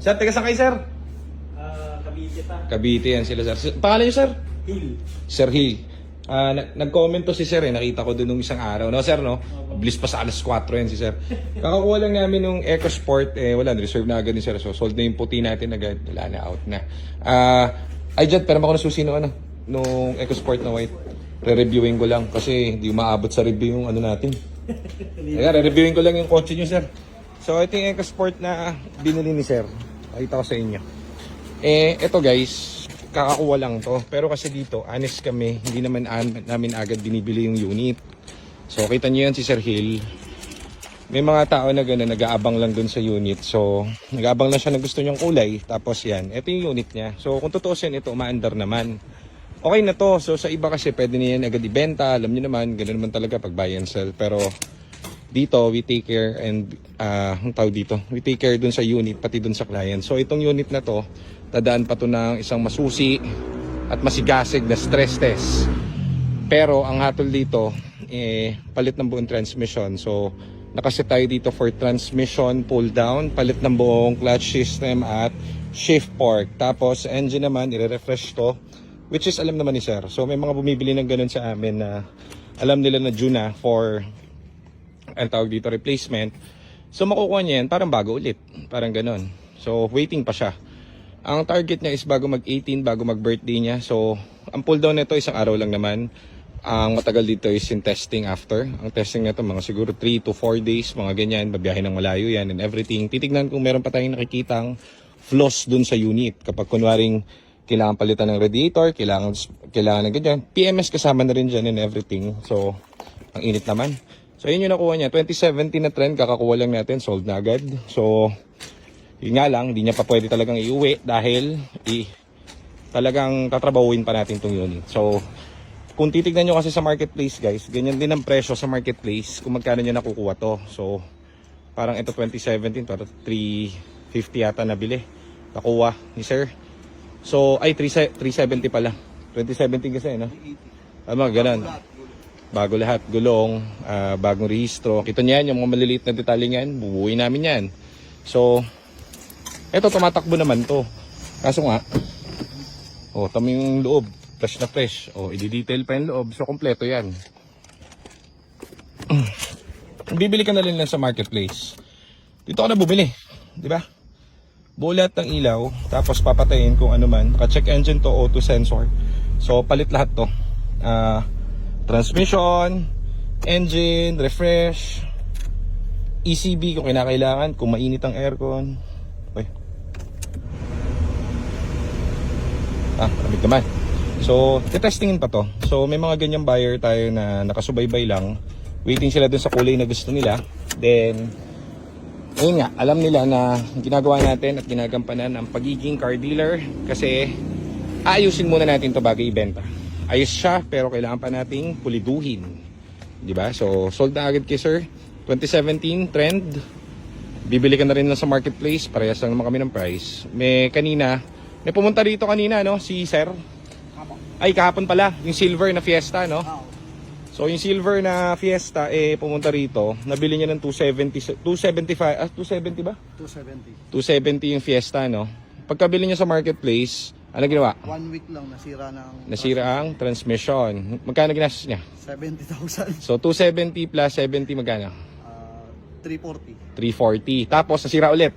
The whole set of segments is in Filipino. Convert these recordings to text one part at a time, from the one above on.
Sir, taga saan kayo, sir? Cavite pa. Cavite yan sila, sir. Pangalan niyo, sir? Hill. Sir Hill. Nag-comment to si sir eh. Nakita ko dun nung isang araw. No, sir, no? Bilis pa sa alas 4 yan si sir. Kakakuha lang namin nung EcoSport. Wala, reserve na agad ni sir. So, sold na yung puti natin agad. Wala na, out na. Ay, Jad, pero ako nasusi nung EcoSport na white. Re-reviewing ko lang kasi hindi maabot sa review yung ano natin. Ayan, re-reviewing ko lang yung kotse nyo, sir. So, ito yung EcoSport na binili ni sir. Pakita ko sa inyo. Ito guys, kakakuha lang to. Pero kasi dito, honest kami, hindi naman namin agad binibili yung unit. So, kita nyo yan si Sir Hill. May mga tao na gano'n, nag-aabang lang dun sa unit. So, nag-aabang lang siya na gusto niyang kulay. Tapos yan, ito yung unit niya. So, kung tutuusin, ito, umaandar naman. Okay na to. So, sa iba kasi, pwede niya yan agad ibenta. Alam niyo naman, gano'n naman talaga pag buy and sell. Pero, dito, we take care and, ang tawag dito, we take care dun sa unit, pati dun sa client. So, itong unit na to, dadaan pa to ng isang masusi at masigasig na stress test. Pero ang hatol dito, palit ng buong transmission. So, nakaset tayo dito for transmission pull down, palit ng buong clutch system at shift fork. Tapos, engine naman, i-refresh to, which is alam naman ni sir. So, may mga bumibili ng ganun sa amin na alam nila na due na for, ang tawag dito, replacement. So, makukuha niya yan, parang bago ulit. Parang ganun. So, waiting pa siya. Ang target niya is bago mag-18, bago mag-birthday niya. So, ang pull down nito isang araw lang naman. Ang matagal dito is yung testing after. Ang testing nito mga siguro 3 to 4 days, mga ganyan. Babiyahe ng malayo yan and everything. Titignan kung meron pa tayong nakikitang flaws dun sa unit. Kapag kunwaring kailangan palitan ng radiator, kailangan ng ganyan. PMS kasama na rin dyan and everything. So, ang init naman. So, yun yung nakuha niya. 2017 na trend, kakakuha lang natin. Sold na agad. So, yun nga lang, hindi niya pa pwede talagang iuwi dahil talagang tatrabahuin pa natin itong unit. So, kung titignan nyo kasi sa marketplace guys, ganyan din ang presyo sa marketplace kung magkano niya nakukuha to. So, parang ito 2017, parang 350 yata nabili. Nakuha ni sir. So, ay 370 pala. 2017 kasi, no? Tama, ganun. Bago lahat, gulong, bagong rehistro. Kita niyan, yung mga maliliit na detalye yan, bubuuin namin yan. So, eto, tumatakbo naman to. Kaso nga, tama yung loob. Fresh na fresh. I-detail pa yung loob. So, kompleto yan. Bibili ka na rin lang sa marketplace. Dito ka na bumili. Diba? Buo lahat ng ilaw. Tapos papatayin kung ano man. Naka-check engine to, auto sensor. So, palit lahat to. Transmission, engine, refresh, ECB kung kinakailangan. Kung mainit ang aircon. Malamig naman. So, titestingin pa to. So, may mga ganyang buyer tayo na nakasubaybay lang. Waiting sila dun sa kulay na gusto nila. Then, ayun nga, alam nila na ginagawa natin at ginagampanan ang pagiging car dealer. Kasi, aayusin muna natin to bago ibenta. Ayos siya, pero kailangan pa nating puliduhin. Diba? So, sold na agad kay sir. 2017, trend. Bibili ka na rin lang sa marketplace. Parehas lang naman kami ng price. May pumunta rito kanina, no? Si Sir. Ay, kahapon pala. Yung silver na Fiesta, no? So, yung silver na Fiesta, pumunta rito. Nabili niya ng 270, 275, 270 ba? 270. 270 yung Fiesta, no? Pagkabili niya sa marketplace, ano ginawa? 1 week lang, Nasira ang transmission. Magkano ginastos niya? 70,000. So, 270 plus 70, magkano? 340. 340. Tapos, nasira ulit.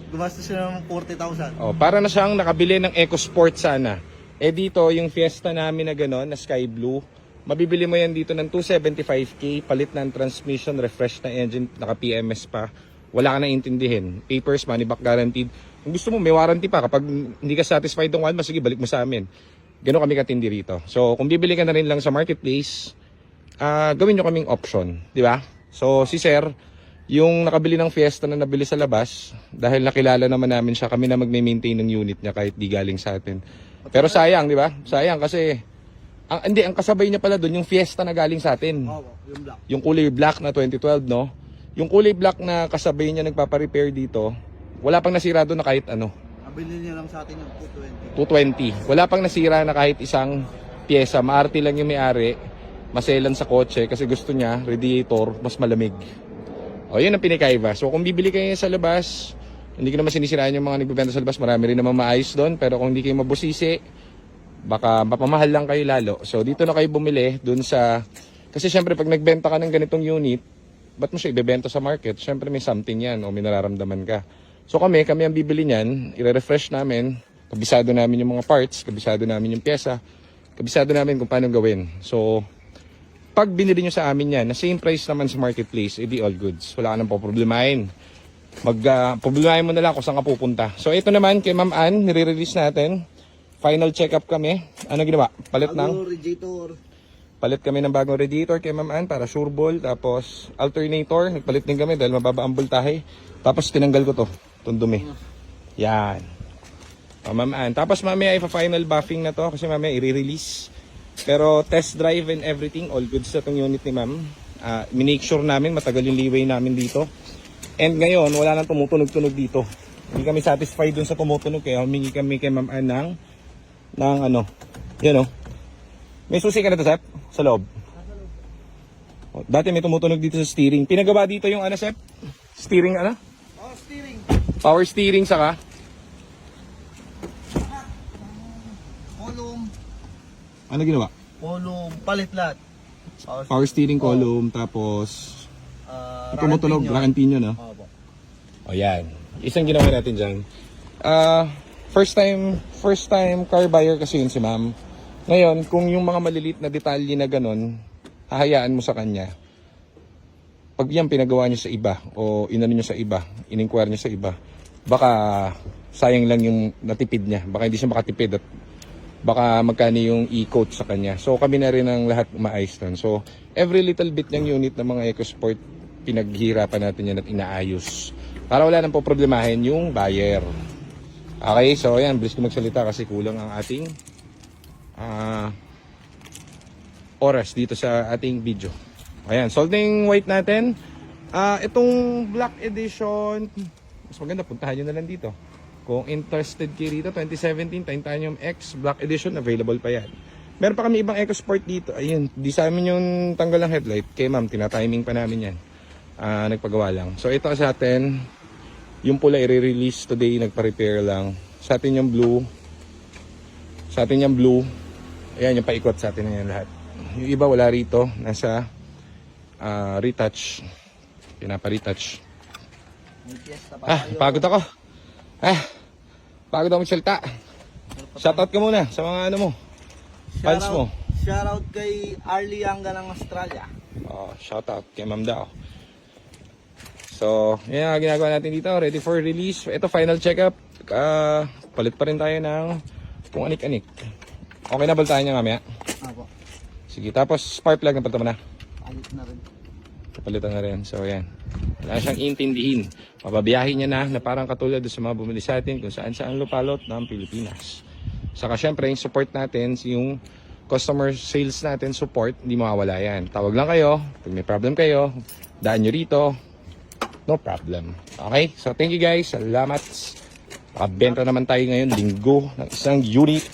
Gumastos siya ng 40,000. Para na siyang nakabili ng EcoSport sana. Dito, yung Fiesta namin na gano'n, na sky blue, mabibili mo yan dito ng 275k, palit ng transmission, refresh na engine, naka-PMS pa. Wala ka na intindihin. Papers, money back guaranteed. Kung gusto mo, may warranty pa. Kapag hindi ka satisfied ng one, sige, balik mo sa amin. Gano'n kami katindi rito. So, kung bibili ka na rin lang sa marketplace, gawin nyo kaming option. Di ba? So, si Sir, yung nakabili ng Fiesta na nabili sa labas, dahil nakilala naman namin siya, kami na magme-maintain ng unit niya kahit di galing sa atin. Pero sayang, di ba? Sayang kasi, ang kasabay niya pala doon, yung Fiesta na galing sa atin. Yung black. Yung kulay black na 2012, no? Yung kulay black na kasabay niya nagpaparepair dito, wala pang nasira doon na kahit ano. Nabili niya lang sa atin yung 220. 220. Wala pang nasira na kahit isang pyesa. Maarte lang yung may-ari, maselan sa kotse kasi gusto niya, radiator, mas malamig. Yun ang pinikaiba. So kung bibili kayo sa labas, Hindi ko naman sinisiraan yung mga nagbebenta sa labas. Marami rin naman maayos doon. Pero kung hindi kayo mabusisi, baka mapamahal lang kayo lalo. So dito na kayo bumili doon sa... Kasi syempre pag nagbenta ka ng ganitong unit, ba't mo siya ibebenta sa market? Syempre may something yan o may nararamdaman ka. So kami ang bibili niyan, i-refresh namin, kabisado namin yung mga parts, kabisado namin yung pyesa, kabisado namin kung paano gawin. So pag binili nyo sa amin yan, na same price naman sa marketplace, edi all goods. Wala ka nang poproblemahin. Problemahin mo na lang kung saan ka pupunta. So ito naman kay Ma'am Ann, nire-release natin. Final check-up kami. Ano ginawa? Palit Radiator. Palit kami ng bagong radiator kay Ma'am Ann para sure ball. Tapos alternator, nagpalit din kami dahil mababa ang voltahe. Tapos tinanggal ko to, itong dumi. Yan. O, Ma'am Ann. Tapos mamaya ipa-final buffing na to kasi mamaya i-release. Pero test drive and everything, all goods sa itong unit ni Ma'am. Minake sure namin, matagal yung leeway namin dito. And ngayon, wala nang tumutunog-tunog dito. Hindi kami satisfied dun sa tumutunog kaya humingi kami kay Ma'am Ann ng ano, yan o. May susi ka na to, Sep? Sa loob. O, dati may tumutunog dito sa steering. Pinagawa dito yung ano, Sep? Steering ano? Oh, steering. Power steering saka? Column. Ano ginawa? Column. Palit lahat. Power steering column, tapos tumutunog, rack and pinion, no? Opo. O yan. Isang ginawa natin dyan. First time car buyer kasi yun si Ma'am. Ngayon, kung yung mga maliliit na detalye na ganun, hahayaan mo sa kanya. Pag yan pinagawa niyo sa iba, o inano niyo sa iba, in-inquire niyo sa iba, baka sayang lang yung natipid niya. Baka hindi siya makatipid at baka magkano yung e-coat sa kanya. So kami na rin ang lahat umaayos nun. So every little bit ng unit ng mga EcoSport, pinaghihirapan natin yan at inaayos. Para wala nang poproblemahin yung buyer. Okay, so ayan, bilis ko magsalita kasi kulang ang ating oras dito sa ating video. Ayan, soldering white natin. Itong black edition, mas maganda, puntahan nyo na lang dito. Kung interested kayo rito, 2017 Titanium X Black Edition, available pa yan. Meron pa kami ibang EcoSport dito. Ayun, di sa amin yung tanggal ng headlight. Kay Ma'am, tinatiming pa namin yan. Nagpagawa lang. So ito sa atin, yung pula i-release today, nagpa-repair lang. Sa atin yung blue. Sa atin yung blue. Ayan, yung paikot sa atin na yan lahat. Yung iba wala rito, nasa retouch. Pinapa-retouch. Pagod ako. Pagod ako magsalita. Shoutout ka muna sa mga ano mo. Fans mo. Shoutout kay Arlie Anga ng Australia. Shoutout kay Ma'am Dao. So, yan ang ginagawa natin dito. Ready for release. Ito, final check-up. Palit pa rin tayo ng kung anik-anik. Okay na baltahan niya mamaya? Apo. Sige, tapos spark plug na palitan mo na. Palit na rin. Palitan na rin. So, yan. Wala siyang intindihin. Mababiyahin niya na parang katulad sa mga bumili sa atin kung saan lupalot ng Pilipinas. Saka syempre, yung support natin, yung customer sales natin support, hindi mawawala yan. Tawag lang kayo. Pag may problem kayo, daan nyo rito. No problem. Okay? So, thank you guys. Salamat. Makabenta naman tayo ngayon, linggo, ng isang unit.